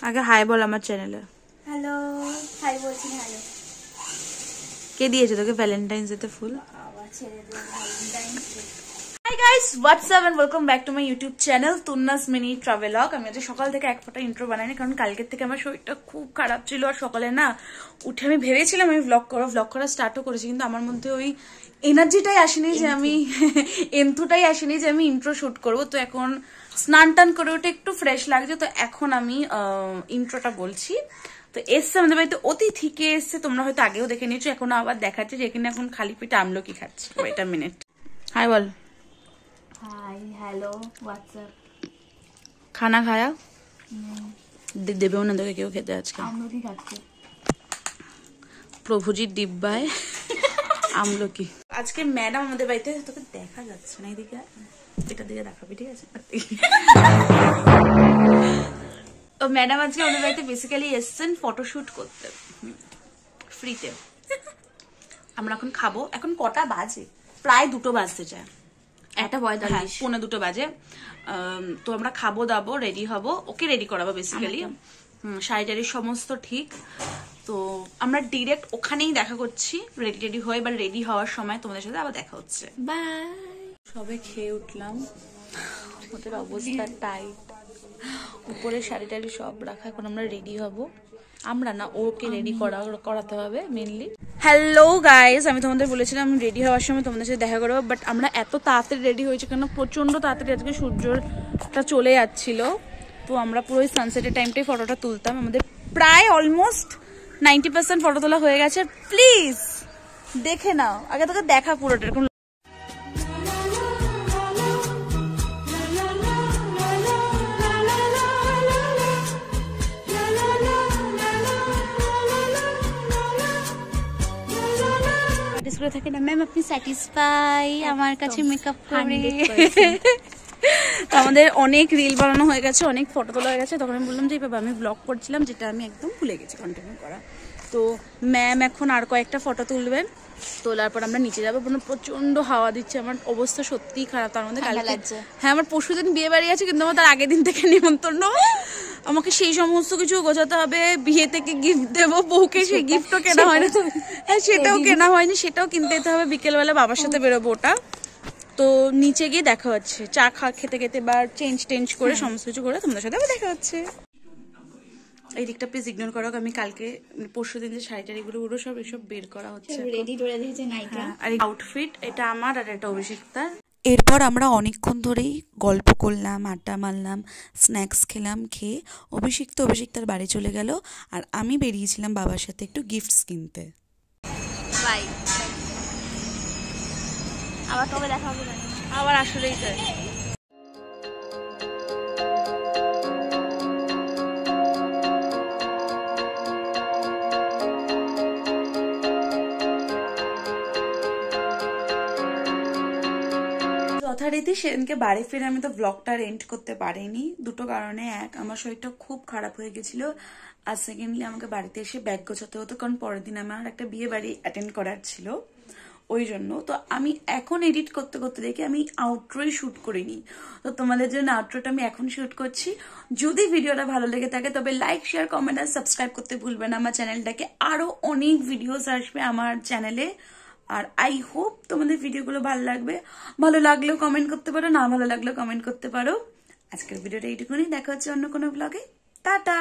আগে হাই বল আমার চ্যানেলে। হ্যালো, হাই বলছি। হ্যালো, কে দিয়েছে তোকে ভ্যালেন্টাইন্স ডে তে ফুল? আবার ছেড়ে দিও valentine's day. Hi guys, what's up and welcome back to my YouTube channel Tunna's mini travelogue. আমি আজ সকাল থেকে এক ফোঁটা ইন্ট্রো বানাইনি, কারণ কালকের থেকে আমার শরীরটা খুব খারাপ ছিল। আর সকালে না উঠে আমি ভেবেছিলাম আমি ভ্লগ করা স্টার্টও করেছি, কিন্তু আমার মধ্যে ওই এনার্জিটাই আসেনি যে আমি এন্থুটাই আসেনি যে আমি ইন্ট্রো শুট করবো। তো এখন স্নান টান করে উঠে একটু ফ্রেশ লাগছে, তো এখন আমি ইন্ট্রোটা বলছি। তো এসছে আমাদের বাড়িতে অতিথি, কে এসছে তোমরা হয়তো আগেও দেখে নিয়েছো, এখন আবার দেখাচ্ছে যে এখানে এখন খালি পেটে আমলকি খাচ্ছি। এটা মিনিট হাই বল। Hi, hello, what's up. খানা খায়া দেবেও না তোকে কেউ খেতে আজকে। আমলকি খাচ্ছি প্রভুজির ডিব্বায় আমলকি। আজকে ম্যাডাম আমাদের বাড়িতে, তোকে দেখা যাচ্ছে না এদিকে, এটা দিকে দেখাবি ঠিক আছে। তো ম্যাডাম আজকে আমাদের বাড়িতে বেসিক্যালি এসছেন ফটোশুট করতে ফ্রিতে। আমরা এখন খাবো। এখন কটা বাজে? প্রায় 2টো বাজতে চায়, 1:45, 1:45 বাজে। তো আমরা খাবো দাবো, রেডি হব, ওকে রেডি করাবো বেসিক্যালি। শাড়ি টাড়ি সমস্ত ঠিক। তো আমরা ডিরেক্ট ওখানেই দেখা করছি, রেডি হয়ে বা রেডি হওয়ার সময় তোমাদের সাথে আবার দেখা হচ্ছে। বাই। সবে খেয়ে উঠলাম, ওদের অবস্থা টাইট, উপরে শাড়ি টাড়ি সব রাখা। এখন আমরা রেডি হব, আমরা না ওকে রেডি করাতে হবে মেনলি। হ্যালো গাইজ, আমি তোমাদের বলেছিলাম রেডি হওয়ার সময় তোমাদের সাথে দেখা করবো, বাট আমরা এত তাড়াতাড়ি রেডি হয়েছি কেন, প্রচন্ড তাড়াতাড়ি আজকে সূর্যটা চলে যাচ্ছিল। তো আমরা পুরো ওই সানসেটের টাইমটাই ফটোটা তুলতাম। আমাদের প্রায় অলমোস্ট 90% ফটো তোলা হয়ে গেছে। প্লিজ দেখে নাও, আগে তোকে দেখা পুরোটা। এরকম থাকে না ম্যাম, আপনি স্যাটিসফাই আমার কাছে মেকআপ করে? তো আমাদের অনেক রিল বানানো হয়ে গেছে, অনেক ফটো তোলা হয়ে গেছে। তখন আমি বললাম যে বাবা আমি ব্লগ করছিলাম, যেটা আমি একদম ভুলে গেছি কন্টিনিউ করা। তো ম্যাম এখন আর কয়েকটা ফটো তুলবেন, তোলার পর আমরা নিচে যাবো। প্রচন্ড হাওয়া দিচ্ছে, আমার অবস্থা সত্যিই খারাপ। তার মধ্যে হ্যাঁ আমার পরশুদিন বিয়ে বাড়ি আছে, কিন্তু আমার তার আগের দিন থেকে নিমন্ত্রণ। আমাকে সেই সমস্ত কিছু গোছাতে হবে, বিয়ে থেকে গিফট দেবো বউকে, সেই গিফটও কেনা হয় না। হ্যাঁ সেটাও কেনা হয়নি, সেটাও কিনতে যেতে হবে। বিকেলবেলা বাবার সাথে বেরোবো ওটা। তো নিচে গিয়ে দেখা হচ্ছে, চা খেতে খেতে বা চেঞ্জ করে সমস্ত কিছু করে তোমাদের সাথে দেখা হচ্ছে। এই দিকটা প্লিজ ইগনোর করো, আমি কালকে পরশু দিন যে শাড়ি টাড়িগুলো পুরো সব এসব বের করা হচ্ছে। রেডি করে দিয়েছে নাইটা, আর আউটফিট এটা আমার আর এটা অভিষিক্তার। এরপর আমরা অনেকক্ষণ ধরেই গল্প করলাম, আড্ডা মারলাম, স্ন্যাক্স খেলাম। খেয়ে অভিষিক্তার বাড়ি চলে গেল, আর আমি বেরিয়েছিলাম বাবার সাথে একটু গিফটস কিনতে। বাই। আবার কবে দেখা হবে? আবার আসলেই তাই। যথারীতি সেদিনকে বাড়ি ফিরে আমি তো ব্লগটা এন্ড করতে পারিনি, দুটো কারণে। এক, আমার শরীরটা খুব খারাপ হয়ে গেছিল, আর সেকেন্ডলি আমাকে বাড়িতে এসে ব্যাগ গোছাতে হতো, কারণ পরের দিন আমার একটা বিয়ে বাড়ি অ্যাটেন্ড করার ছিল, ওই জন্য। তো আমি এখন এডিট করতে করতে দেখি আমি আউটরোই শুট করিনি। তো তোমাদের জন্য আউটরোটা আমি এখন শুট করছি। যদি ভিডিওটা ভালো লেগে থাকে তবে লাইক, শেয়ার, কমেন্ট আর সাবস্ক্রাইব করতে ভুলবেন না আমার চ্যানেলটাকে। আরো অনেক ভিডিওস আসবে আমার চ্যানেলে, আর আই হোপ তোমাদের ভিডিওগুলো ভালো লাগবে। ভালো লাগলেও কমেন্ট করতে পারো, না ভালো লাগলেও কমেন্ট করতে পারো। আজকের ভিডিওটা এইটুকুনি, দেখা হচ্ছে অন্য কোনো ব্লগে। টাটা।